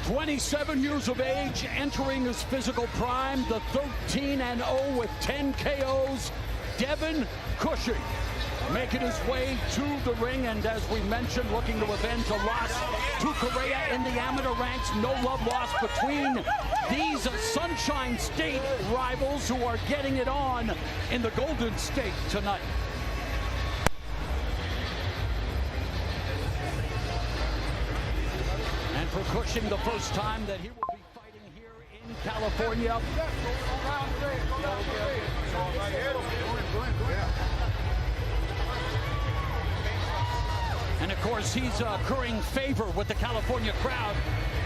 27 years of age, entering his physical prime, the 13-0 with 10 KOs, Devin Cushing, making his way to the ring, and as we mentioned, looking to avenge a loss to Correa in the amateur ranks. No love lost between these Sunshine State rivals who are getting it on in the Golden State tonight. And for Cushing, the first time that he will be fighting here in California. And of course, he's currying favor with the California crowd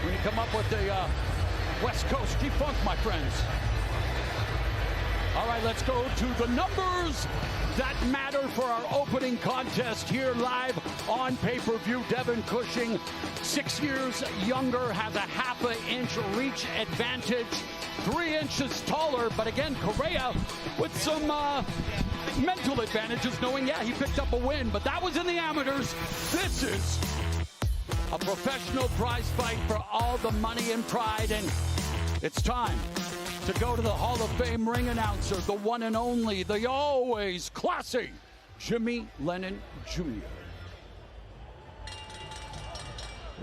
when you come up with the West Coast G-Funk, my friends. All right, let's go to the numbers that matter for our opening contest here live on pay-per-view. Devin Cushing, 6 years younger, has a half-inch reach advantage, 3 inches taller, but again, Correa with some mental advantages, knowing, yeah, he picked up a win, but that was in the amateurs. This is a professional prize fight for all the money and pride, and it's time to go to the Hall of Fame ring announcer, the one and only, the always classy Jimmy Lennon Jr.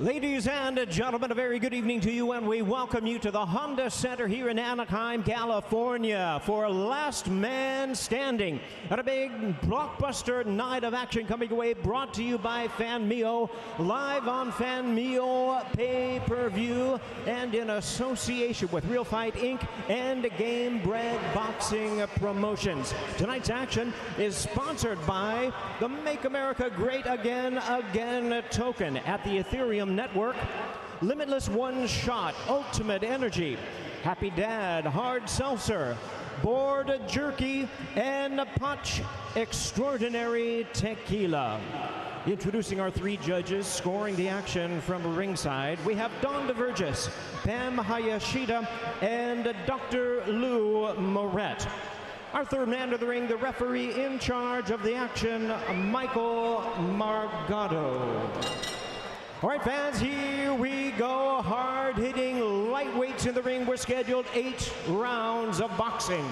Ladies and gentlemen, a very good evening to you, and we welcome you to the Honda Center here in Anaheim, California for Last Man Standing, and a big blockbuster night of action coming away, brought to you by FanMio, live on FanMio pay-per-view, and in association with Real Fight Inc. and Game Bred Boxing Promotions. Tonight's action is sponsored by the Make America Great Again token at the Ethereum Network, Limitless One Shot, Ultimate Energy, Happy Dad, Hard Seltzer, Board Jerky, and Punch Extraordinary Tequila. Introducing our 3 judges scoring the action from ringside, we have Don DeVergis, Pam Hayashida, and Dr. Lou Moret. Our third man to the ring, the referee in charge of the action, Michael Margado. All right, fans, here we go. Hard-hitting lightweights in the ring. We're scheduled 8 rounds of boxing.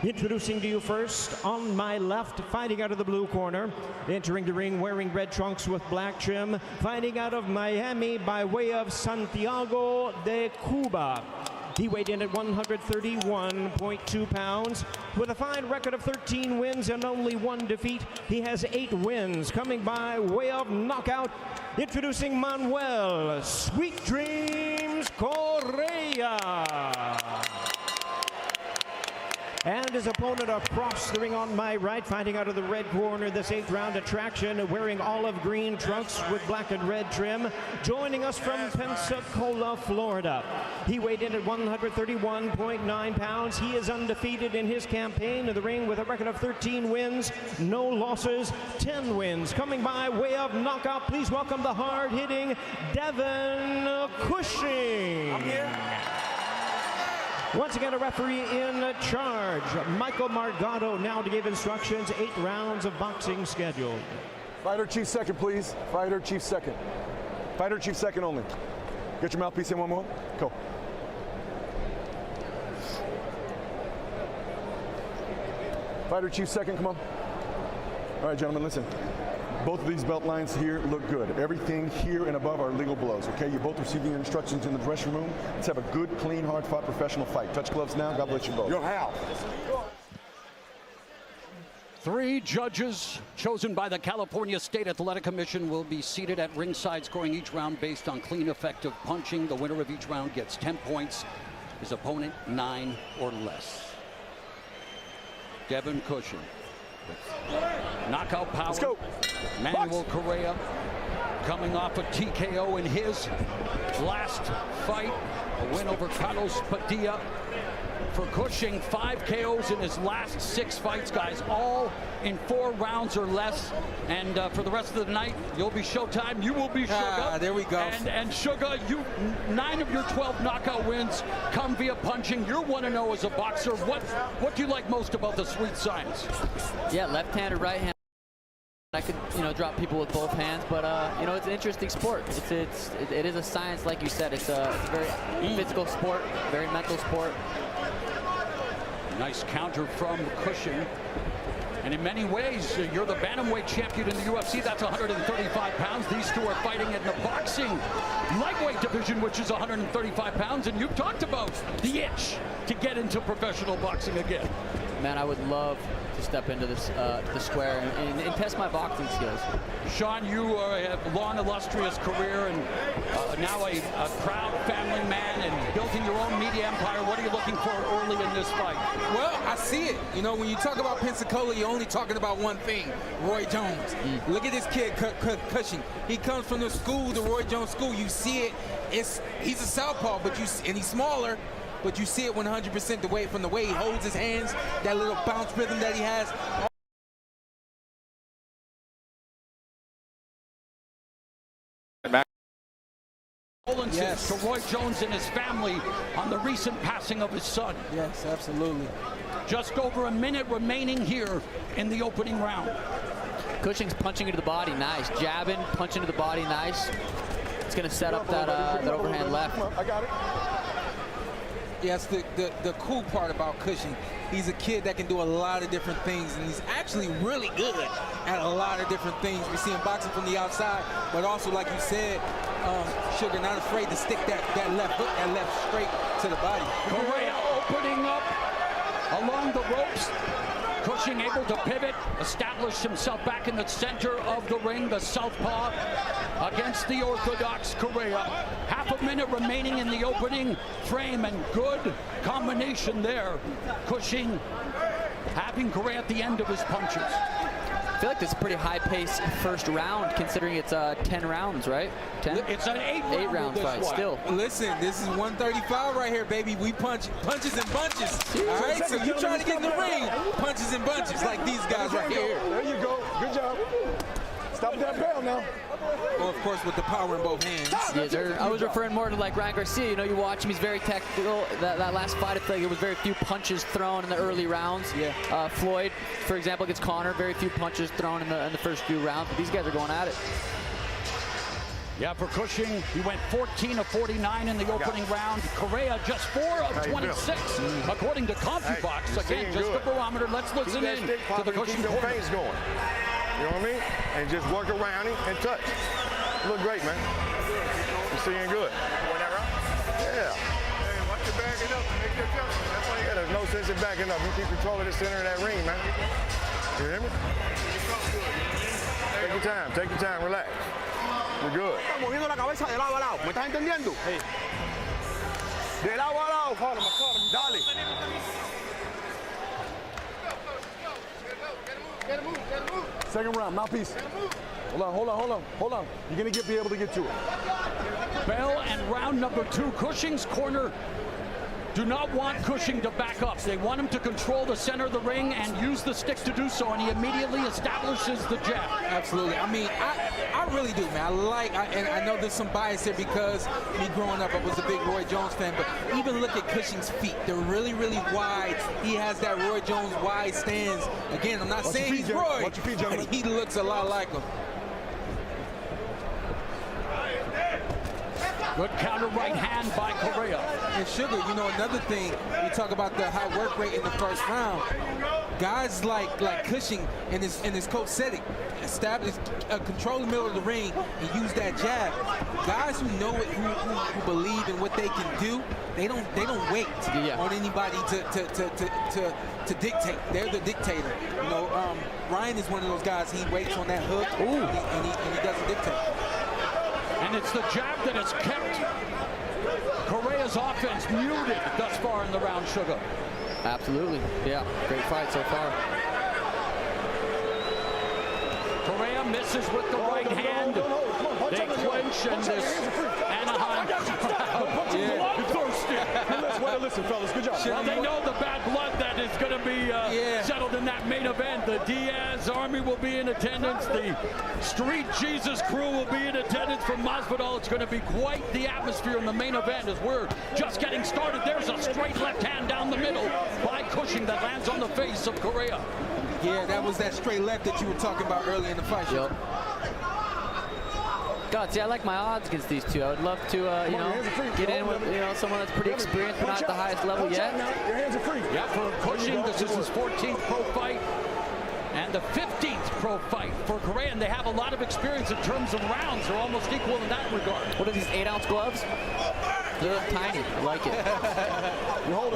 Introducing to you first, on my left, fighting out of the blue corner, entering the ring wearing red trunks with black trim, fighting out of Miami by way of Santiago de Cuba. He weighed in at 131.2 pounds. With a fine record of 13 wins and only 1 defeat, he has 8 wins coming by way of knockout. Introducing Manuel Sweet Dreams Correa. And his opponent across the ring on my right, fighting out of the red corner, this 8th round attraction, wearing olive green trunks with black and red trim, joining us from Pensacola, Florida. He weighed in at 131.9 pounds. He is undefeated in his campaign in the ring with a record of 13 wins, no losses, 10 wins. Coming by way of knockout, please welcome the hard-hitting Devin Cushing. I'm here. Once again, a referee in charge, Michael Margado, now to give instructions. 8 rounds of boxing scheduled. Fighter chief second, please. Fighter chief second. Fighter chief second only. Get your mouthpiece in one more. Go. Fighter chief second, come on. All right, gentlemen, listen. Both of these belt lines here look good. Everything here and above are legal blows, okay? You both receiving your instructions in the dressing room. Let's have a good, clean, hard-fought professional fight. Touch gloves now. God bless you both. Yo, Hal. 3 judges chosen by the California State Athletic Commission will be seated at ringside, scoring each round based on clean, effective punching. The winner of each round gets 10 points. His opponent, 9 or less. Devin Cushing. Knockout power. Let's go. Manuel Correa coming off a TKO in his last fight. A win over Carlos Padilla. For Cushing, 5 KOs in his last 6 fights, guys, all in 4 rounds or less. And for the rest of the night, you'll be Showtime. You will be Sugar. There we go. And Sugar, 9 of your 12 knockout wins come via punching. You're 1-0 as a boxer. What do you like most about the sweet science? Yeah, left-handed, right-handed. I could, drop people with both hands, but it's an interesting sport. It is a science, like you said. It's a very physical sport, very mental sport. Nice counter from Cushing. And in many ways, you're the bantamweight champion in the UFC. That's 135 pounds. These two are fighting in the boxing lightweight division, which is 135 pounds. And you've talked about the itch to get into professional boxing again. Man, I would love to step into this the square and test my boxing skills. Sean, you have a long, illustrious career and now a proud family man and building your own media empire. What are you looking for early in this fight? Well, I see it. When you talk about Pensacola, you're only talking about one thing, Roy Jones. Look at this kid, Cushing. He comes from the school, the Roy Jones school. You see it. He's a southpaw, and he's smaller. But you see it 100% from the way he holds his hands, that little bounce rhythm that he has. Condolences to Roy Jones and his family on the recent passing of his son. Yes, absolutely. Just over a minute remaining here in the opening round. Cushing's punching into the body, nice. Jabbing, punching into the body, nice. It's going to set up that overhand left. I got it. Yes, the cool part about Cushing, he's a kid that can do a lot of different things, and he's actually really good at a lot of different things. We see him boxing from the outside, but also, like you said, Sugar, not afraid to stick that left hook, that left straight to the body. Correa opening up along the ropes. Cushing able to pivot, establish himself back in the center of the ring, the southpaw against the orthodox Correa. Half a minute remaining in the opening frame, and good combination there. Cushing having Correa at the end of his punches. I feel like this is a pretty high-paced first round, considering it's 10 rounds, right? 10? It's an 8-round fight still. Listen, this is 135 right here, baby. We punches and bunches. All right, so you trying to get in the ring, punches and bunches like these guys right here. There you go. Good job. Stop that bell now. Well, of course, with the power in both hands. Yes, sir. I was referring more to like Ryan Garcia. You watch him, he's very technical. That last fight, I feel like it was very few punches thrown in the early rounds. Yeah. Floyd, for example, against Connor, very few punches thrown in the first few rounds. But these guys are going at it. Yeah, for Cushing, he went 14 of 49 in the opening round. Correa just 4 of 26, according to Compu box. Again, just the barometer. Let's listen in to the Cushing corner. Going. You know what I mean? And just work around him and touch. Look great, man. You're seeing good. Yeah. Hey, watch your backing up and make your adjustment. That's all you got. There's no sense in backing up. You keep control of the center of that ring, man. You hear me? Take your time. Take your time. Relax. We're good. Moviendo la cabeza de lado a lado. ¿Me estás entendiendo? De lado a lado. Dale. Second round, mouthpiece. Hold on. You're going to be able to get to it. Bell and round number 2. Cushing's corner do not want Cushing to back up. They want him to control the center of the ring and use the stick to do so, and he immediately establishes the jab. Absolutely. I mean, I really do, man. And I know there's some bias here because me growing up, I was a big Roy Jones fan, but even look at Cushing's feet. They're really, really wide. He has that Roy Jones wide stance. Again, I'm not saying he's Roy, but he looks a lot like him. Good counter right hand by Correa. And Sugar, another thing, we talk about the high work rate in the first round. Guys like Cushing and his coach said it, control the middle of the ring and use that jab. Guys who know it, who believe in what they can do, they don't wait on anybody to dictate. They're the dictator. Ryan is one of those guys. He waits on that hook and he doesn't dictate. And it's the jab that has kept Correa's offense muted thus far in the round, Sugar. Absolutely. Yeah, great fight so far. Correa misses with the right hand. They clinch, and this Anaheim bloodthirsty. Listen, fellas, good job. Well, they know the bad blood that is going to be settled in that main event. The Diaz Army will be in attendance. The Street Jesus crew will be in attendance from Masvidal. It's going to be quite the atmosphere in the main event as we're just getting started. There's a straight left hand down the middle by Cushing that lands on the face of Correa. Yeah, that was that straight left that you were talking about earlier in the fight. Yep. God, see, I like my odds against these two. I would love to, you know, get in with, you know, someone that's pretty experienced but not at the highest level yet. Your hands are free. Yeah, for Cushing, this is his 14th pro fight and the 15th pro fight for Correa, and they have a lot of experience in terms of rounds. They're almost equal in that regard. What are these 8-ounce gloves? They're tiny. I like it.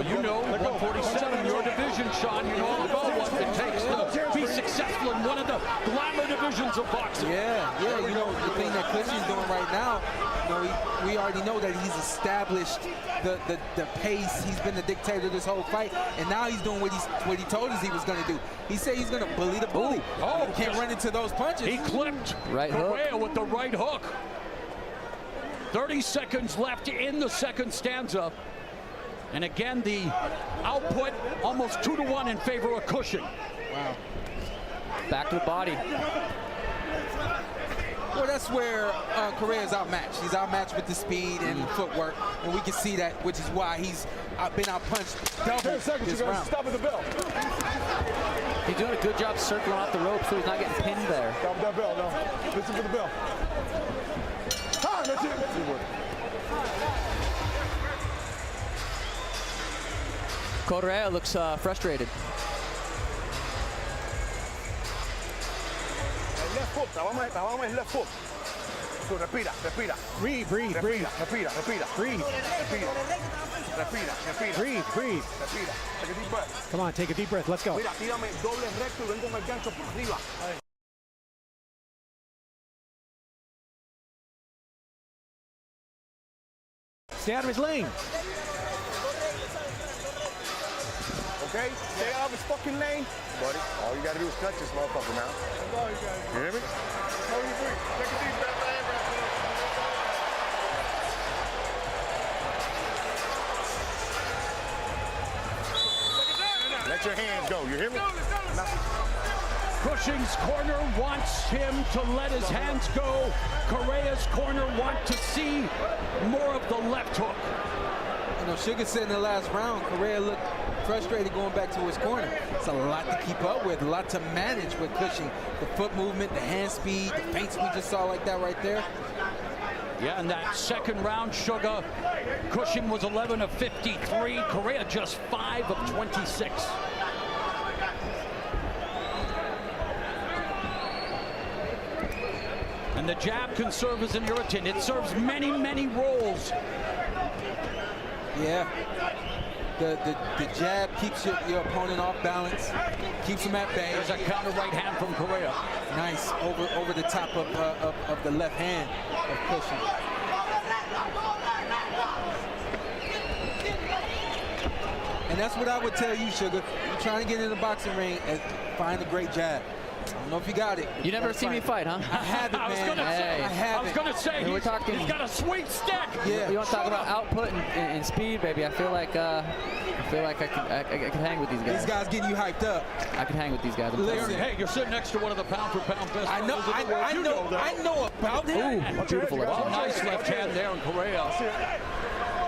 You know, 147, your division, Sean. You know all about what it takes to be successful in one of the glamour divisions of boxing. Yeah, you know, the thing that Cushing's doing right now, you know, we already know that he's established the pace. He's been the dictator this whole fight, and now he's doing what he told us he was going to do. He said he's going to bully the bully. Oh, can't run into those punches. He clipped Right Correa hook. with the right hook. 30 seconds left in the second stanza. And again, the output almost 2-1 in favor of Cushing. Wow. Back to the body. Well, that's where Correa is outmatched. He's outmatched with the speed and footwork, and we can see that, which is why he's been outpunched double this round. Stop at the bell. He's doing a good job circling off the rope so he's not getting pinned there. Stop at that bell, now. Listen for the bell. Time, that's it. Correa looks frustrated. Left foot, trabajamos el left foot. So respira. Breathe. Respira. Breathe. Take a deep breath. Come on, take a deep breath. Let's go. Mira, tírame doble recto y ven con el gancho por arriba. Stay out of his lane. Okay? Stay out of his fucking lane. Buddy, all you gotta do is touch this motherfucker now. You hear me? How you breathe? Take a deep breath. Let your hands go, you hear me? Cushing's corner wants him to let his hands go. Correa's corner want to see more of the left hook. You know, Sugar said in the last round, Correa looked frustrated going back to his corner. It's a lot to keep up with, a lot to manage with Cushing. The foot movement, the hand speed, the feints we just saw like that right there. Yeah, in that second round, Sugar, Cushing was 11 of 53. Correa just 5 of 26. And the jab can serve as an irritant. It serves many, many roles. Yeah. The jab keeps your opponent off balance, keeps him at bay. There's a counter right hand from Correa. Nice, over the top of the left hand of Cushing. And that's what I would tell you, Sugar. You're trying to get in the boxing ring and find a great jab. I don't know if you got it. You never seen me fight, huh? I haven't, man. I was gonna say we're talking. He's got a sweet stick. Yeah. You want to talk about output and speed, baby? I feel like I can hang with these guys. These guys getting you hyped up. I can hang with these guys. Listen. Hey, you're sitting next to one of the pound-for-pound best. I know about it. Ooh, beautiful. Oh, nice left hand there on Correa.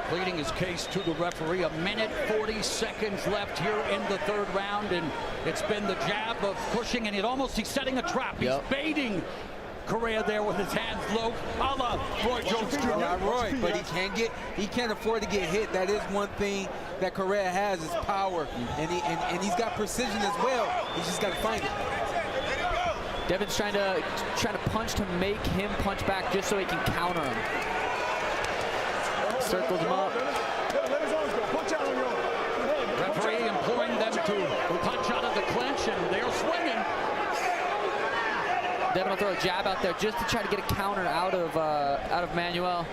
Pleading his case to the referee. 1:40 seconds left here in the third round, and it's been the jab of Cushing, and he's setting a trap. He's baiting Correa there with his hands low, a la Roy Jones Jr. Not Roy, but he can't afford to get hit. That is one thing that Correa has, is power, and he's got precision as well. He's just got to find it. Devin's trying to punch to make him punch back just so he can counter him. Circles him up. Referee imploring them to punch out of the clinch, and they're swinging. Devin will throw a jab out there just to try to get a counter out of Manuel.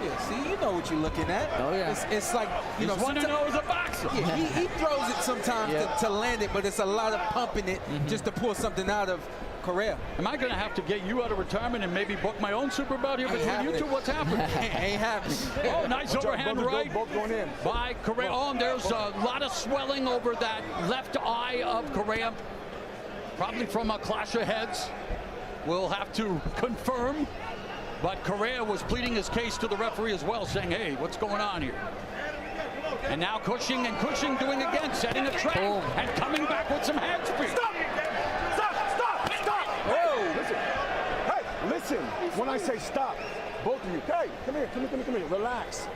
Yeah, see, you know what you're looking at. Oh, yeah. It's like, you He's know, one to know as a boxer. Yeah, he throws it sometimes to land it, but it's a lot of pumping it just to pull something out of Correa. Am I going to have to get you out of retirement and maybe book my own super bout here between you two? What's happening? Ain't happening. Oh, nice overhand right both going in. by Correa. Oh, and there's a lot of swelling over that left eye of Correa. Probably from a clash of heads. We'll have to confirm. But Correa was pleading his case to the referee as well, saying, hey, what's going on here? And now Cushing doing again, setting a trap Boom. and coming back with some hand speed. Stop! Whoa! Listen. Hey, listen. When I say stop, both of you. Hey, come here. Relax.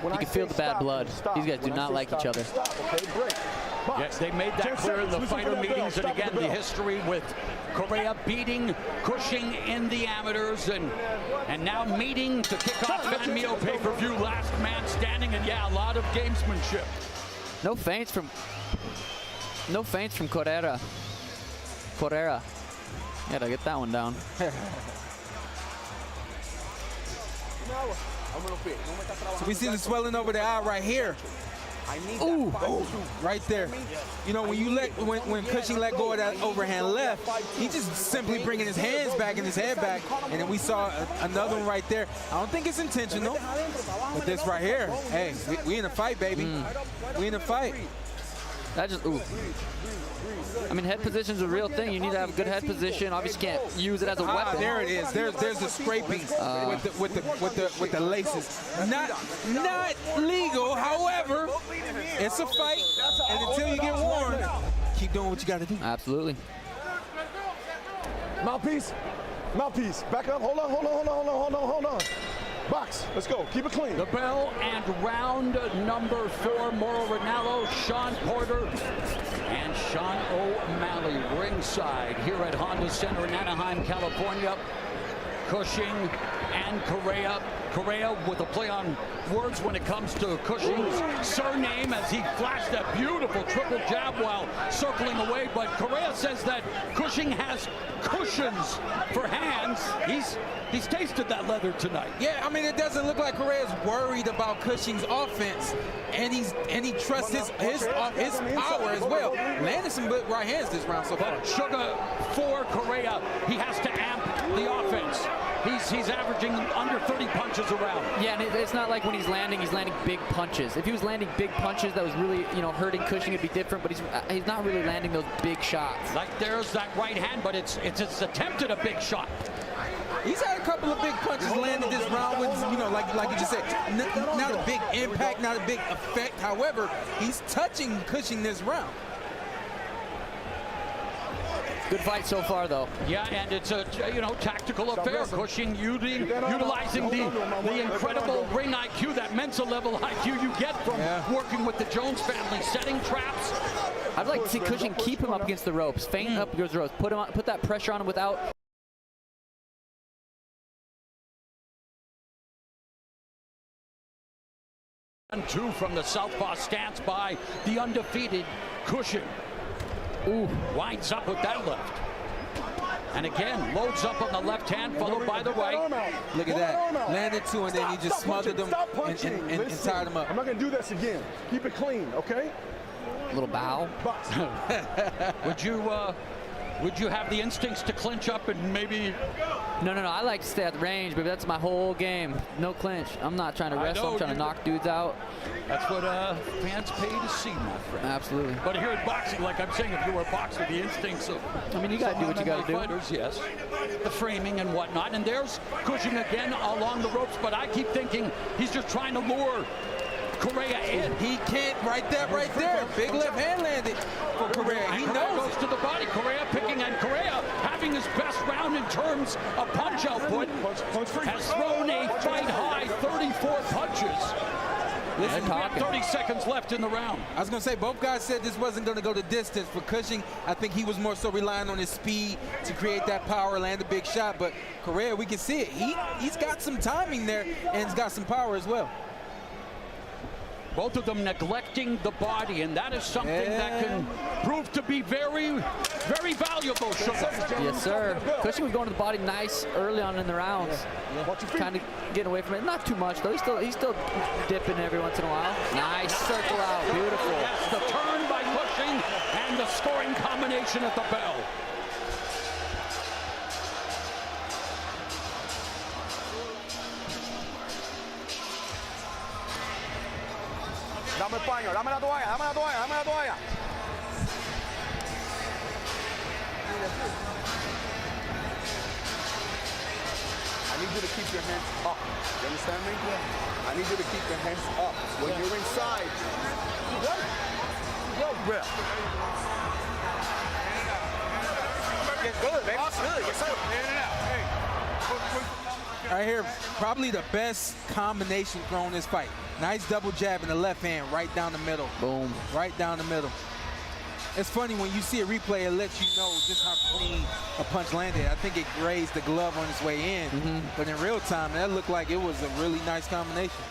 When You I can say feel the bad stop, blood. stop. These guys do When I not say like stop, each other. Stop, okay? Break. Box. Yes, they made that 10 clear in the seconds. Listen fighter for that bell. meetings, and Stop again, the the bell. history with Correa beating Cushing in the amateurs, and now meeting to kick off Fan Mio pay-per-view, last man standing, and yeah, a lot of gamesmanship. No feints from Correa. Gotta get that one down. So we see the swelling over the eye right here. Ooh, right there. You know, when Cushing let go of that overhand left, he just simply bringing his hands back and his head back, and then we saw another one right there. I don't think it's intentional, but this right here, hey, we in a fight, baby. We in a fight. That just, ooh. I mean, head position's a real thing. You need to have a good head position. Obviously, can't use it as a weapon. There it is. There's the scraping with the laces. Not legal. However, it's a fight, and until you get warned, keep doing what you got to do. Absolutely. Mouthpiece. Back up. Hold on. Box. Let's go. Keep it clean. The bell and round number 4, Mauro Ranallo, Sean Porter, and Sean O'Malley ringside here at Honda Center in Anaheim, California. Cushing and Correa. Correa with a play on words when it comes to Cushing's surname, as he flashed that beautiful triple jab while circling away. But Correa says that Cushing has cushions for hands. He's tasted that leather tonight. Yeah, I mean, it doesn't look like Correa's worried about Cushing's offense, and he trusts his power as well. Landed some good right hands this round so far. But Sugar for Correa, he has to amp the offense. He's averaging under 30 punches around. Yeah, and it's not like when he's landing big punches. If he was landing big punches that was really, hurting Cushing, it'd be different, but he's not really landing those big shots. Like there's that right hand, but it's attempted a big shot. He's had a couple of big punches landed this round with, like you just said, not a big impact, not a big effect. However, he's touching Cushing this round. Good fight so far, though. Yeah, and it's a tactical affair. Cushing utilizing the incredible ring IQ, that mental level IQ you get from working with the Jones family, setting traps. I'd like to see Cushing keep him up against the ropes, feint up against the ropes, put that pressure on him without. And 2 from the southpaw stance by the undefeated Cushing. Ooh, winds up with that left. And again, loads up on the left hand, followed by the right. Look at that. Landed 2, and then he just smothered them and tied him up. I'm not going to do this again. Keep it clean, okay? Little bow. Would you have the instincts to clinch up and maybe? No. I like to stay at the range, but that's my whole game. No clinch. I'm not trying to wrestle. I'm trying to knock dudes out. That's what fans pay to see, my friend. Absolutely. But here in boxing, like I'm saying, if you were a boxer, the instincts of you got to do what you got to do. Fighters, yes. The framing and whatnot. And there's Cushing again along the ropes, but I keep thinking he's just trying to lure Correa in. He can't. Right there. Big left hand landed for Correa. He knows goes to the body. Correa picking, and Correa having his best round in terms of punch output. Has thrown a fight-high 34 punches. Listen, we have 30 seconds left in the round. I was going to say, both guys said this wasn't going to go the distance. For Cushing, I think he was more so relying on his speed to create that power, land a big shot. But Correa, we can see it. He's got some timing there, and he's got some power as well. Both of them neglecting the body, and that is something that can prove to be very, very valuable, Sugar. Yes, sir. Cushing was going to the body nice early on in the rounds. Kind of getting away from it. Not too much, though. He's still dipping every once in a while. Nice circle out. Beautiful. Yes, the turn by Cushing and the scoring combination at the bell. Dame el paño, dame la toalla. need you to keep your hands up. You understand me? Yeah. I need you to keep your hands up. When you're inside, what? Well, Get good, baby. Good. Yes, sir. Right here, probably the best combination thrown in this fight. Nice double jab in the left hand, right down the middle. Boom. Right down the middle. It's funny when you see a replay, it lets you know just how clean a punch landed. I think it grazed the glove on its way in, but in real time, that looked like it was a really nice combination.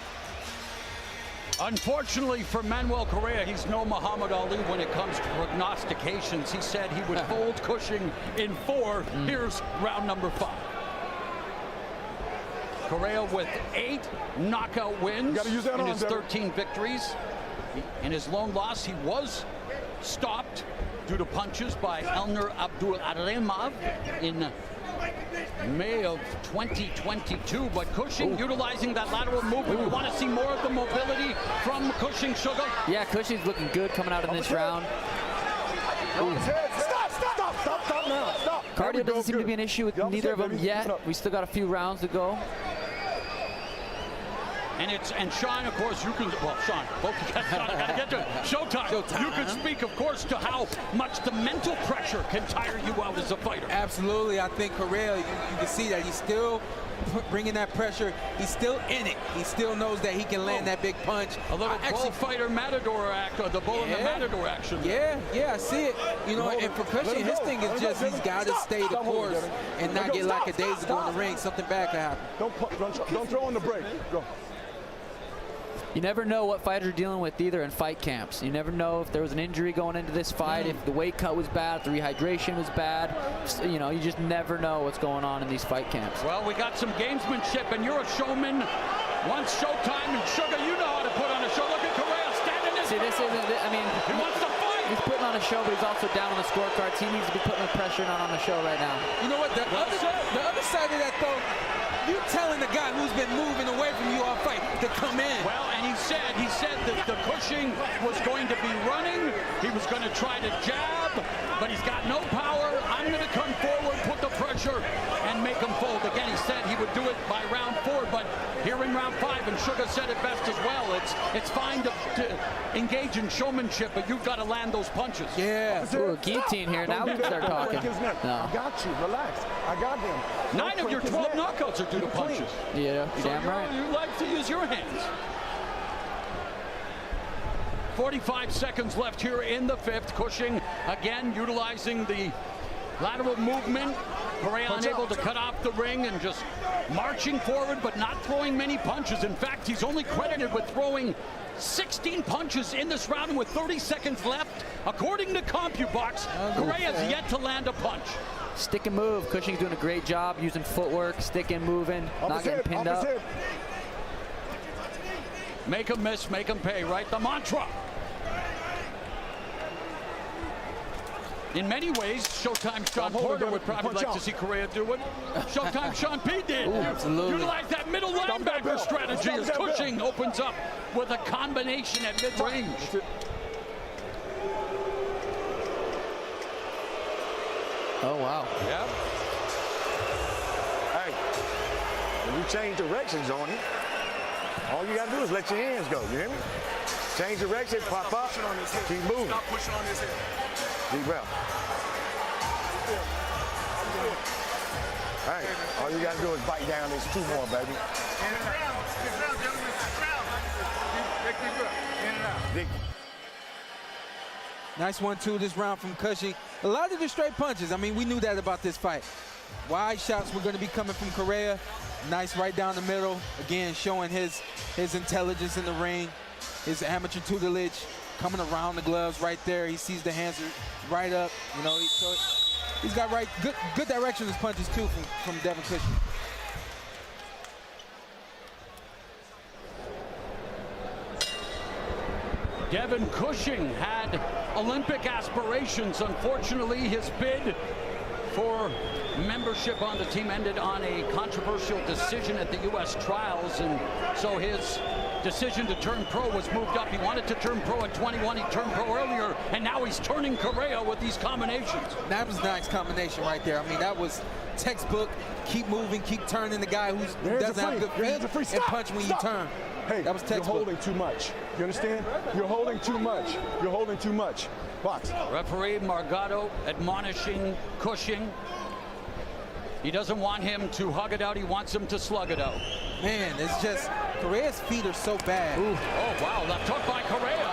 Unfortunately for Manuel Correa, he's no Muhammad Ali when it comes to prognostications. He said he would fold Cushing in 4. Here's round number 5. Correa with 8 knockout wins in his 13 victories. In his lone loss, he was stopped due to punches by Elner Abdul-Arimov in May of 2022, but Cushing utilizing that lateral movement. We want to see more of the mobility from Cushing, Sugar. Yeah, Cushing's looking good coming out in this round. Stop now. Stop. Cardio doesn't seem to be an issue with neither of them yet. We still got a few rounds to go. And Sean, of course, you can, well, Sean, both you guys gotta get to it. Showtime. You can speak, of course, to how much the mental pressure can tire you out as a fighter. Absolutely. I think Correa, you can see that he's still bringing that pressure. He's still in it. He still knows that he can land that big punch. A little bullfighter matador act, or the bull in the matador action. Yeah, I see it. You know, and for Cushing, his thing is just he's got to stay the course and not get lackadaisical in the ring. Something bad could happen. Don't throw on the brake. Go. You never know what fighters are dealing with either in fight camps. You never know if there was an injury going into this fight, if the weight cut was bad, if the rehydration was bad. You know, you just never know what's going on in these fight camps. Well, we got some gamesmanship, and you're a showman. Once Showtime and Sugar, you know how to put on a show. Look at Correa standing this. See, this isn't, I mean, he wants to fight. He's putting on a show, but he's also down on the scorecards. He needs to be putting the pressure not on the show right now. You know what? The other side of that, though, you telling the guy who's been moving away from you all fight to come in. Well, and he said that the Cushing was going to be running. He was going to try to jab, but he's got no power. I'm going to come forward, put the pressure, and make him fold. Again, he said he would do it by round 4, but here in round 5, and Sugar said it best as well, it's fine to engage in showmanship, but you've got to land those punches. Yeah. Ooh, guillotine here. Now we can start talking. I got you. Relax. I got him. 9 of your 12 knockouts are due to punches. Yeah, So damn right. you like to use your hands. 45 seconds left here in the 5th. Cushing again utilizing the lateral movement. Correa unable to cut off the ring and just marching forward, but not throwing many punches. In fact, he's only credited with throwing 16 punches in this round with 30 seconds left. According to Compu box, Correa's yet to land a punch. Stick and move. Cushing's doing a great job using footwork, stick and moving, not getting pinned up. Make him miss, make him pay, right? The mantra. In many ways, Showtime Sean Porter would probably like to see Correa do it. Showtime Sean P did. Absolutely. Utilize that middle linebacker strategy as Cushing opens up with a combination at mid-range. Oh, wow. Yep. hey, when you change directions on him, all you gotta do is let your hands go, you hear me? Change direction, pop up, keep moving. Stop pushing on his head. Deep breath. Hey, all you gotta do is bite down. There's 2 more, baby. In and out. Get down, gentlemen. Get down. Take deep breath. In and out. Deep. Nice 1-2 this round from Cushing. A lot of the straight punches. I mean, we knew that about this fight. Wide shots were going to be coming from Correa. Nice right down the middle. Again, showing his intelligence in the ring, his amateur tutelage, coming around the gloves right there. He sees the hands right up. You know, so he's got good direction in his punches too from Devin Cushing. Devin Cushing had Olympic aspirations. Unfortunately, his bid for membership on the team ended on a controversial decision at the U.S. trials, and so his decision to turn pro was moved up. He wanted to turn pro at 21. He turned pro earlier, and now he's turning Correa with these combinations. That was a nice combination right there. I mean, that was textbook, keep moving, keep turning the guy who doesn't have good feet and punch when you turn. Hey, that was textbook. You're holding too much. You understand? You're holding too much. You're holding too much. Box. Referee Margado admonishing Cushing. He doesn't want him to hug it out. He wants him to slug it out. Man, it's just, Correa's feet are so bad. Ooh. Oh, wow. Left hook by Correa.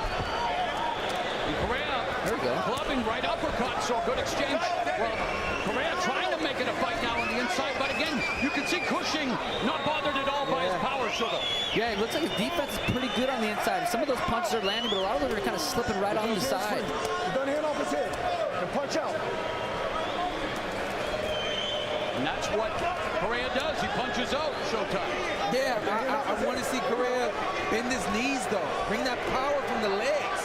And Correa clubbing right uppercut. So good exchange. Well, Correa trying to make it a fight now on the inside. But again, you can see Cushing not bothered at all by his power sugar. Yeah, it looks like his defense is pretty good on the inside. Some of those punches are landing, but a lot of them are kind of slipping right on the side. He's done hand off his head and punch out. And that's what Correa does. He punches out. Showtime. Yeah, I want to see Correa bend his knees, though. Bring that power from the legs.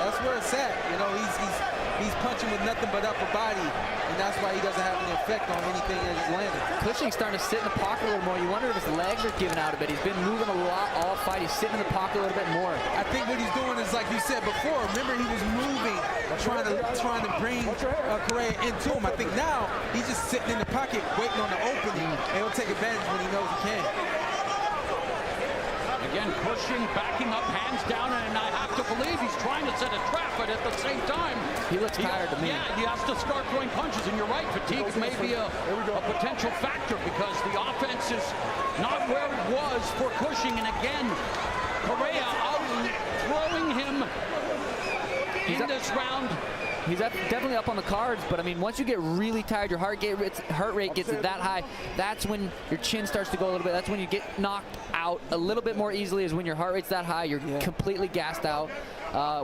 That's where it's at. You know, he's punching with nothing but upper body, and that's why he doesn't have any effect on anything that he's landing. Cushing's starting to sit in the pocket a little more. You wonder if his legs are giving out a bit. He's been moving a lot all fight. He's sitting in the pocket a little bit more. I think what he's doing is, like you said before, remember he was moving, trying to bring Correa into him. I think now he's just sitting in the pocket, waiting on the opening, and he'll take advantage when he knows he can. Again, Cushing backing up, hands down, and I have to believe he's trying to set a trap, but at the same time, he looks tired to me. Yeah, he has to start throwing punches, and you're right, fatigue may be a potential factor because the offense is not where it was for Cushing, and again, Correa out throwing him in this round. He's definitely up on the cards, but I mean, once you get really tired, your heart rate gets that high, that's when your chin starts to go a little bit. That's when you get knocked out a little bit more easily, is when your heart rate's that high. You're completely gassed out.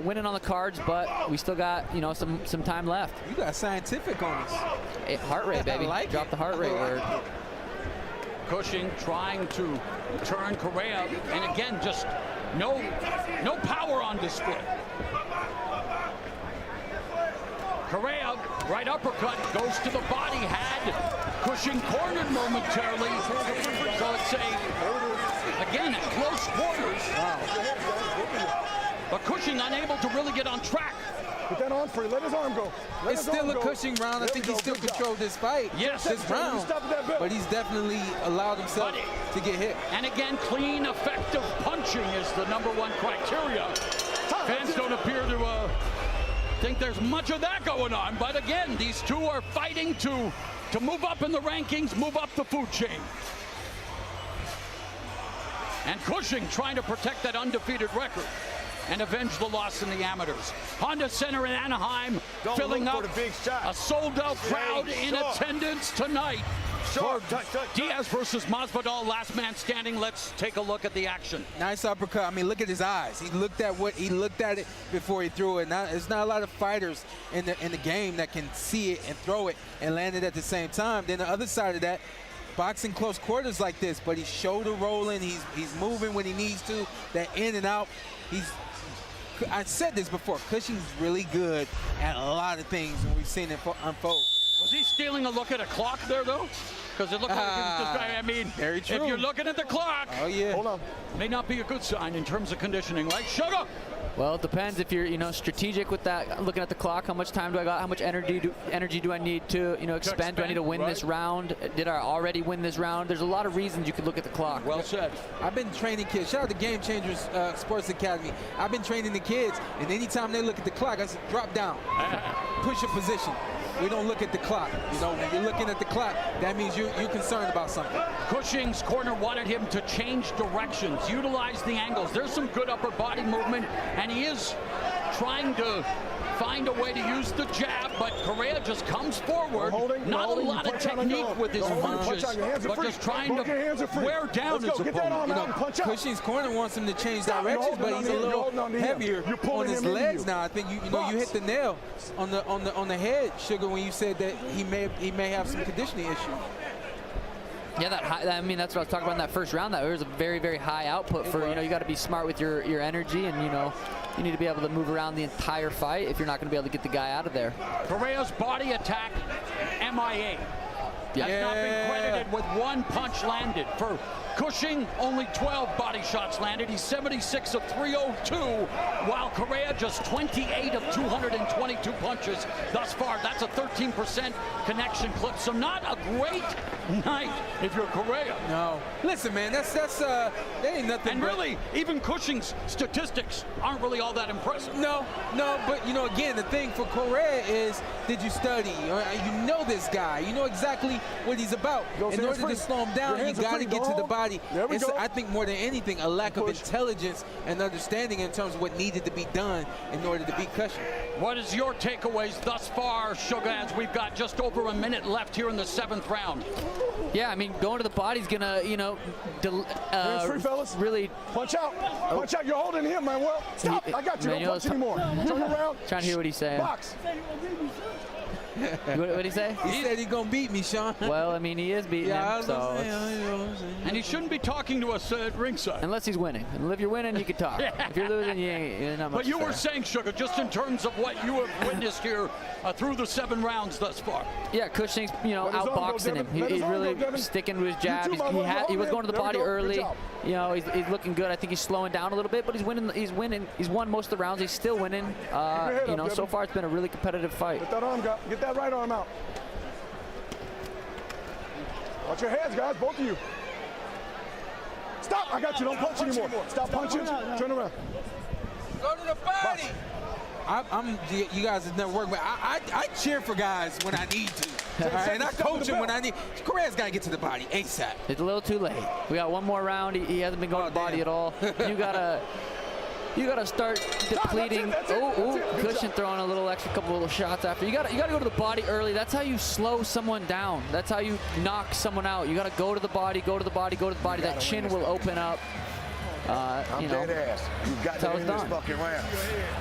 Winning on the cards, but we still got, you know, some time left. You got scientific on us. Heart rate, baby. Drop the heart rate word. Cushing trying to turn Correa, and again, just no power on display. Correa, right uppercut, goes to the body, had Cushing cornered momentarily. So it's again, at close quarters. Wow. But Cushing unable to really get on track. Put that on free, let his arm go. It's still a Cushing round. I think he still controlled this fight. Yes. This round. But he's definitely allowed himself to get hit. And again, clean, effective punching is the #1 criteria. Fans don't appear to think there's much of that going on, but again, these two are fighting to move up in the rankings, move up the food chain. And Cushing trying to protect that undefeated record and avenge the loss in the amateurs. Honda Center in Anaheim filling up a sold-out crowd in attendance tonight. Diaz versus Masvidal, last man standing. Let's take a look at the action. Nice uppercut. I mean, look at his eyes. He looked at it before he threw it. Now, there's not a lot of fighters in the game that can see it and throw it and land it at the same time. Then the other side of that, boxing close quarters like this, but he's shoulder rolling. He's moving when he needs to. That in and out. I said this before. Cushing's really good at a lot of things, and we've seen it unfold. Was he stealing a look at a clock there, though? Because it looked like he was just, I mean, very true. If you're looking at the clock, hold on, may not be a good sign in terms of conditioning, right? Sugar! Well, it depends if you're, you know, strategic with that, looking at the clock. How much time do I got? How much energy do I need to, you know, expend? Do I need to win this round? Did I already win this round? There's a lot of reasons you could look at the clock. Well said. I've been training kids. Shout out to Game Changers Sports Academy. I've been training the kids, and anytime they look at the clock, I say, drop down, push your position. We don't look at the clock. You know, when you're looking at the clock, that means you're concerned about something. Cushing's corner wanted him to change directions, utilize the angles. There's some good upper body movement, and he is trying to find a way to use the jab, but Correa just comes forward. Not a lot of technique with his punches, but just trying to wear down his opponent. You know, Cushing's corner wants him to change directions, but he's a little heavier on his legs now. I think you hit the nail on the head, Sugar, when you said that he may have some conditioning issue. Yeah, I mean, that's what I was talking about in that first round. That was a very, very high output for, you know, you got to be smart with your energy, and, you know, you need to be able to move around the entire fight if you're not going to be able to get the guy out of there. Correa's body attack, MIA. has not been credited with 1 punch landed. For Cushing, only 12 body shots landed. He's 76 of 302, while Correa just 28 of 222 punches thus far. That's a 13% connection clip. So not a great night if you're Correa. No. Listen, man, that's there ain't nothing. And but, really, even Cushing's statistics aren't really all that impressive. No, but you know, again, the thing for Correa is, did you study? Or you know this guy. You know exactly what he's about. In order to slow him down, you got to get to the body. There we go. I think more than anything, a lack of intelligence and understanding in terms of what needed to be done in order to beat Cushing. What is your takeaways thus far, Sugar, as we've got just over a minute left here in the 7th round? Yeah, I mean, going to the body's gonna, you know, Hands free, fellas. really Punch out. Punch out. You're holding him, Manuel. Stop. I got you. Don't punch anymore. Turn around. trying to hear what he's saying. Box. What did he say? He said he's gonna beat me, Sean. Well, I mean, he is beating him, so And he shouldn't be talking to us at ringside. unless he's winning. And if you're winning, you can talk. If you're losing, you're not much. But you to were say. saying, Sugar, just in terms of what you have witnessed here through the 7 rounds thus far. Yeah, Cushing's, you know, Let his arm go, outboxing him. Devin. Let his He's arm really go, Devin. sticking to his jab. You too, my boy. He was going to the There we body go. Good early. job. You know, he's looking good. I think he's slowing down a little bit, but he's winning. He's won most of the rounds. He's still winning. head You up, know, so Devin. far it's been a really competitive fight. Get that arm out. Get that right arm out. Watch your hands, guys. Both of you. Stop. I got you. Don't punch anymore. Stop punching. Turn around. Go to the body. You guys have never worked with. I cheer for guys when I need to. All right, and I coach him when I need. Correa's got to get to the body ASAP. It's a little too late. We got one more round. He hasn't been going to the body at all. You gotta start depleting. That's it. Cushing throwing a little extra couple little shots after. You gotta go to the body early. That's how you slow someone down. That's how you knock someone out. You gotta go to the body, go to the body, go to the body. That chin will open up. I'm You know, dead ass. You got that's how to it's end this done. fucking round.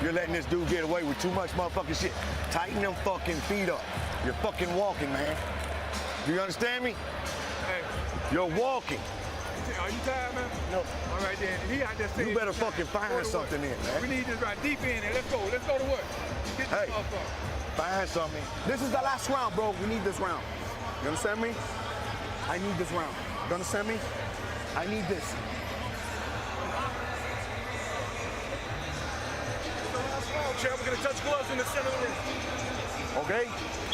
You're letting this dude get away with too much motherfucking shit. Tighten them fucking feet up. You're fucking walking, man. Do you understand me? You're walking. Are you tired, man? No. All right, then. He out there saying You better fucking find something in, We man. need this right deep in, and let's go. Let's go to work. Get this Hey. motherfucker. Find something. This is the last round, bro. We need this round. You understand me? I need this round. You understand me? I need this. Champ, we're gonna touch gloves in the center of the ring. Okay?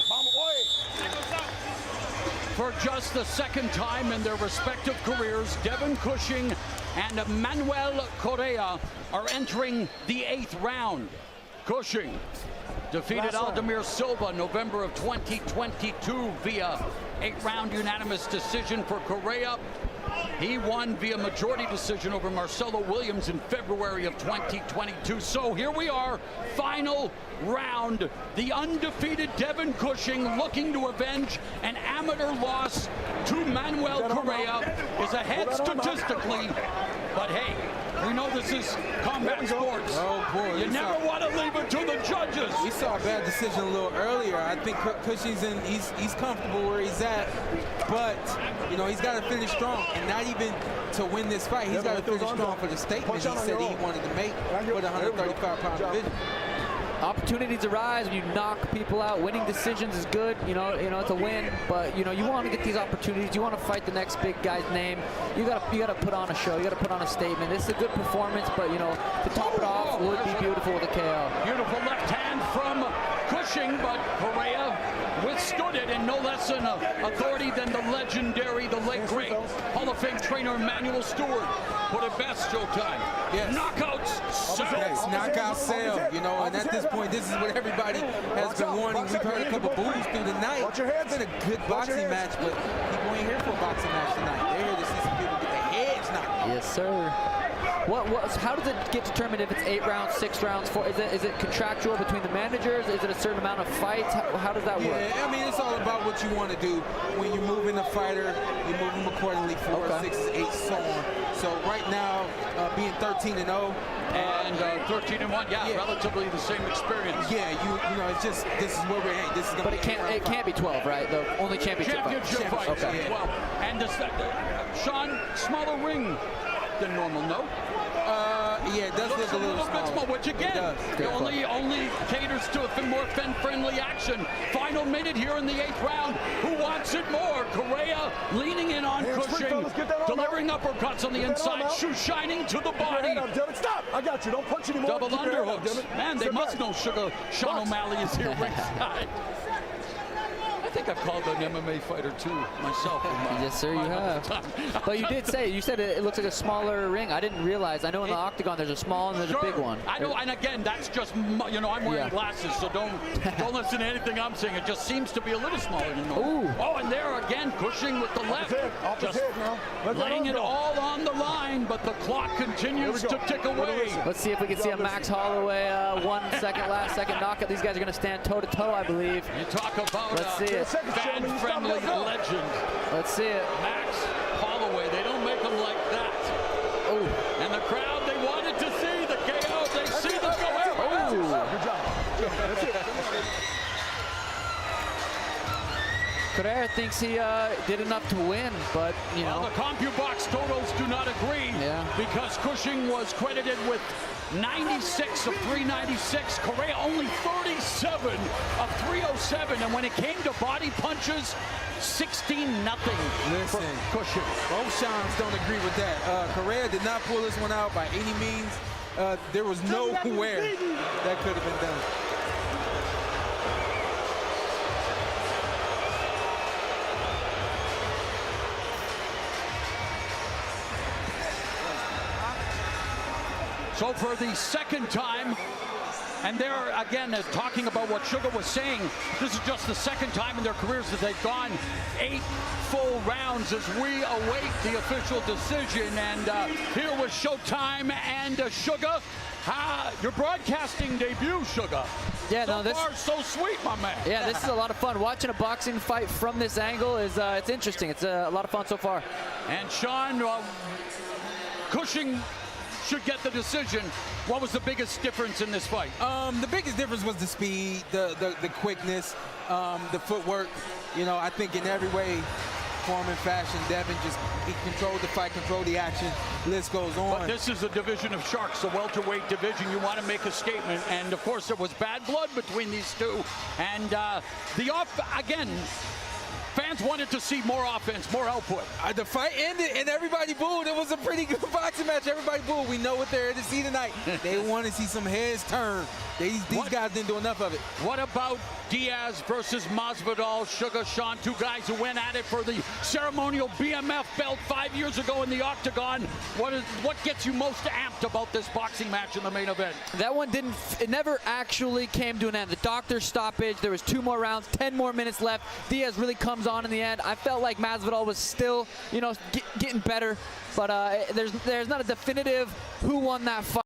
Bomb away. For just the 2nd time in their respective careers, Devin Cushing and Manuel Correa are entering the 8th round. Cushing defeated Aldemir Silva November of 2022 via 8-round unanimous decision. For Correa, he won via majority decision over Marcelo Williams in February of 2022. So here we are, final round. The undefeated Devin Cushing, looking to avenge an amateur loss to Manuel Correa, is ahead statistically. But hey, we know this is combat sports. Oh, boy. You never want to leave it to the judges. We saw a bad decision a little earlier. I think Cushing's he's comfortable where he's at, but you know he's got to finish strong, and not even to win this fight. He's got to finish strong for the statement he said he wanted to make for the 135-pound division. Opportunities arise when you knock people out. Winning decisions is good. You know, it's a win. But you know, you want to get these opportunities. You want to fight the next big guy's name. You gotta put on a show. You gotta put on a statement. This is a good performance, but you know, to top it off would be beautiful with a KO. Beautiful left hand from Cushing, but Correa withstood it, and no less an authority than the legendary, the late great Hall of Fame trainer Emanuel Stewart put it best, Showtime. Yes. Knockouts, Yes, knockout sale, you know, and at this point, this is what everybody has been wanting. We've heard a couple boos through the night. It's been a good boxing match, but people ain't here for a boxing match tonight. They're here to see some people get their heads knocked. Yes, sir. How does it get determined if it's 8 rounds, 6 rounds, 4? Is it contractual between the managers? Is it a certain amount of fights? How does that work? Yeah, I mean, it's all about what you want to do. When you're moving a fighter, you move them accordingly, 4, 6, 8, so on. So right now, being 13-0 and 13-1, yeah, relatively the same experience. Yeah, you know, it's just this is where we're at. This is gonna But it can't be 12, right? The only championship fight. Okay. Well, and this, Sean, smaller ring than normal, no? Yeah, it does Looks look a little bit small. which again, only caters to a more friendly action. Final minute here in the 8th round. Who wants it more? Correa leaning in on Cushing, delivering uppercuts on the inside, shoe shining to the body. Stop! I got you. Don't punch anymore. Double underhooks. Man, they must know Sugar Sean O'Malley is here ringside. I think I've called an MMA fighter too myself. Yes, sir, you have. But you did say, you said it looks like a smaller ring. I didn't realize. I know in the octagon there's a small and there's a big one. I know, and again, that's just, you know, I'm wearing glasses, so don't listen to anything I'm saying. It just seems to be a little smaller than normal. Oh, and there again, Cushing with the left. Just laying it all on the line, but the clock continues to tick away. Let's see if we can see a Max Holloway last second knockout. These guys are going to stand toe-to-toe, I believe. You talk about Let's see it. fan-friendly legend. Let's see it. Max Holloway, they don't make them like that. Oh. And the crowd, they wanted to see the KO. They see the KO. Oh. Good job. That's it. Correa thinks he did enough to win, but, you know. Well, the Compu box totals do not agree because Cushing was credited with 96 of 396. Correa only 37 of 307. And when it came to body punches, 16-0 for Cushing. Both Seans don't agree with that. Correa did not pull this one out by any means. There was nowhere that could have been done. So for the second time, and they're again talking about what Sugar was saying, this is just the second time in their careers that they've gone 8 full rounds as we await the official decision. And here was Showtime and Sugar. Your broadcasting debut, Sugar. Yeah, so no, far, so sweet, my man. Yeah, this is a lot of fun. Watching a boxing fight from this angle is it's interesting. It's a lot of fun so far. And Sean, Cushing should get the decision. What was the biggest difference in this fight? The biggest difference was the speed, the quickness, the footwork. You know, I think in every way, form and fashion, Devin he controlled the fight, controlled the action. List goes on. But this is a division of sharks, a welterweight division. You want to make a statement, and of course there was bad blood between these two. And again, fans wanted to see more offense, more output. The fight ended and everybody booed. It was a pretty good boxing match. Everybody booed. We know what they're here to see tonight. They want to see some heads turn. These guys didn't do enough of it. What about Diaz versus Masvidal? Sugar Sean, two guys who went at it for the ceremonial BMF belt 5 years ago in the octagon. What gets you most amped about this boxing match in the main event? That one it never actually came to an end. The doctor's stoppage, there was 2 more rounds, 10 more minutes left. Diaz really comes on in the end. I felt like Masvidal was still, you know, getting better, but there's not a definitive who won that fight.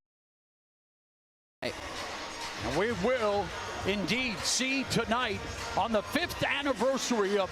And we will indeed see tonight on the 5th anniversary of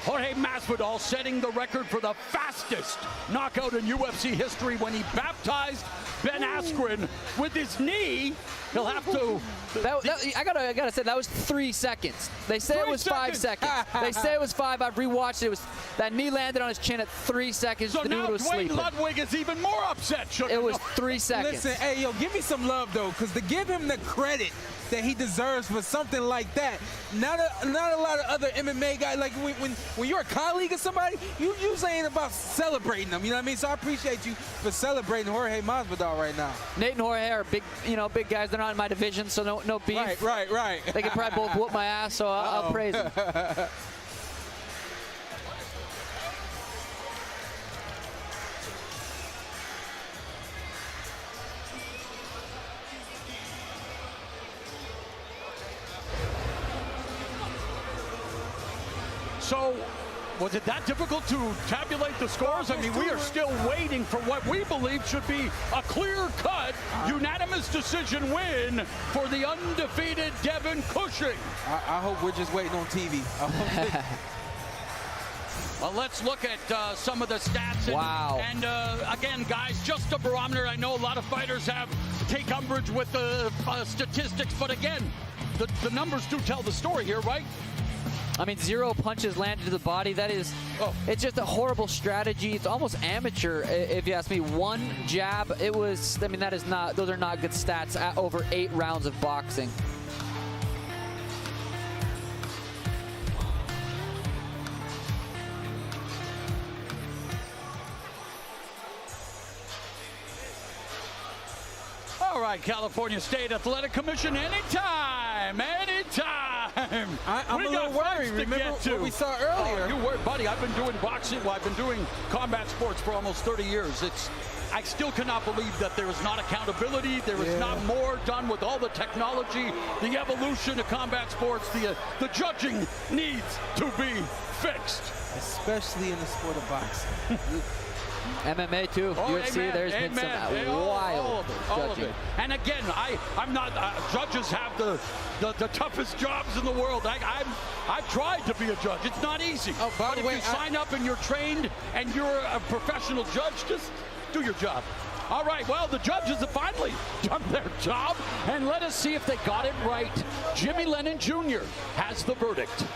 Jorge Masvidal setting the record for the fastest knockout in UFC history when he baptized Ben Askren with his knee. He'll have to. I gotta say that was 3 seconds. They say it was 5 seconds. They say it was 5. I've rewatched it. It was that knee landed on his chin at 3 seconds. So the now dude was Dwayne sleeping. Ludwig is even more upset. It was 3 seconds. Listen, hey, yo, give me some love though, because to give him the credit that he deserves for something like that. Not a lot of other MMA guys, like when you're a colleague of somebody, you usually ain't about celebrating them, you know what I mean? So I appreciate you for celebrating Jorge Masvidal right now. Nate and Jorge are big guys. They're not in my division, so no beef. Right. They can probably both whoop my ass, so I'll praise them. So, was it that difficult to tabulate the scores? I mean, we are still waiting for what we believe should be a clear-cut, unanimous decision win for the undefeated Devin Cushing. I hope we're just waiting on TV. Well, let's look at some of the stats. Wow. And again, guys, just a barometer. I know a lot of fighters take umbrage with the statistics, but again, the numbers do tell the story here, right? I mean, 0 punches landed to the body. That is, it's just a horrible strategy. It's almost amateur, if you ask me. 1 jab, it was, I mean, that is not, those are not good stats at over 8 rounds of boxing. All right, California State Athletic Commission, anytime. I'm a little worried. Remember what we saw earlier? Oh, you were, buddy. I've been doing boxing. Well, I've been doing combat sports for almost 30 years. I still cannot believe that there is not accountability. There is not more done with all the technology, the evolution of combat sports. The judging needs to be fixed, Especially in the sport of boxing. MMA too, UFC, there's been some wild judging. And again, I'm not, judges have the toughest jobs in the world. I've tried to be a judge. It's not easy. Oh, by the way, if you sign up and you're trained and you're a professional judge, just do your job. All right, well, the judges have finally done their job, and let us see if they got it right. Jimmy Lennon Jr. has the verdict.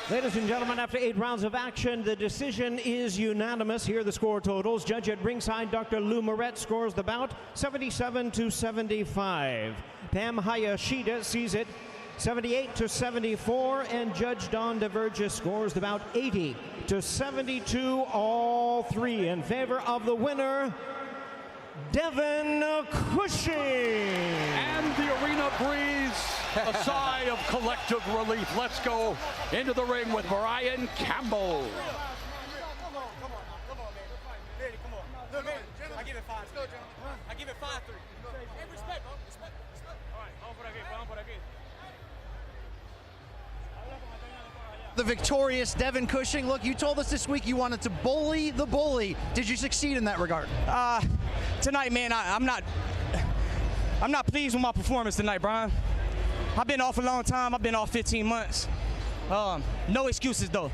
Ladies and gentlemen, after 8 rounds of action, the decision is unanimous. Here are the score totals. Judge at ringside, Dr. Lou Moret, scores the bout 77-75. Pam Hayashida sees it 78-74, and Judge Don DeVergis scores the bout 80-72. All 3 in favor of the winner, Devin Cushing. And the arena breathes a sigh of collective relief. Let's go into the ring with Brian Campbell. Come on, man. Come on. Look, man, I give it 5. I give it 5-3. Hey, respect, bro. Respect. All right, vamos por aquí. The victorious Devin Cushing. Look, you told us this week you wanted to bully the bully. Did you succeed in that regard? Tonight, man, I'm not pleased with my performance tonight, Brian. I've been off a long time. I've been off 15 months. No excuses, though.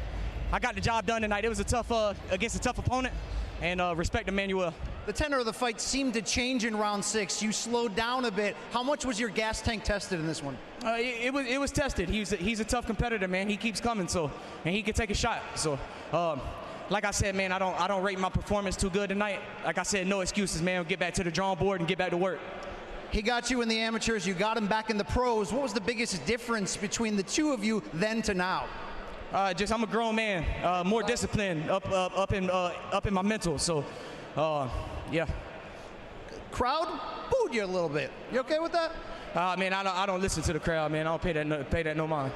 I got the job done tonight. It was a tough, against a tough opponent, and respect Emmanuel. The tenor of the fight seemed to change in round 6. You slowed down a bit. How much was your gas tank tested in this one? It was tested. He's a tough competitor, man. He keeps coming, and he can take a shot. So, like I said, man, I don't rate my performance too good tonight. Like I said, no excuses, man. We'll get back to the drawing board and get back to work. He got you in the amateurs. You got him back in the pros. What was the biggest difference between the two of you then to now? Just I'm a grown man, more disciplined, up in my mental. So, yeah. Crowd booed you a little bit. You okay with that? Man, I don't listen to the crowd, man. I don't pay that no mind.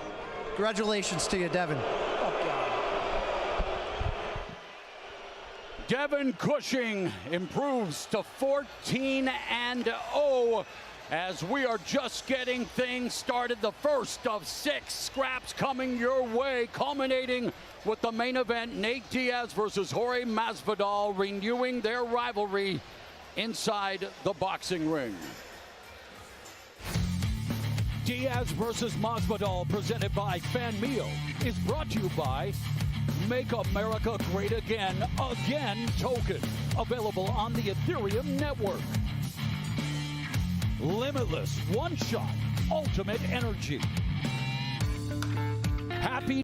Congratulations to you, Devin. Devin Cushing improves to 14-0 as we are just getting things started. The first of 6 scraps coming your way, culminating with the main event, Nate Diaz versus Jorge Masvidal, renewing their rivalry inside the boxing ring. Diaz versus Masvidal, presented by Fan Meal, is brought to you by Make America Great Again token, available on the Ethereum network. Limitless One Shot Ultimate Energy. Happy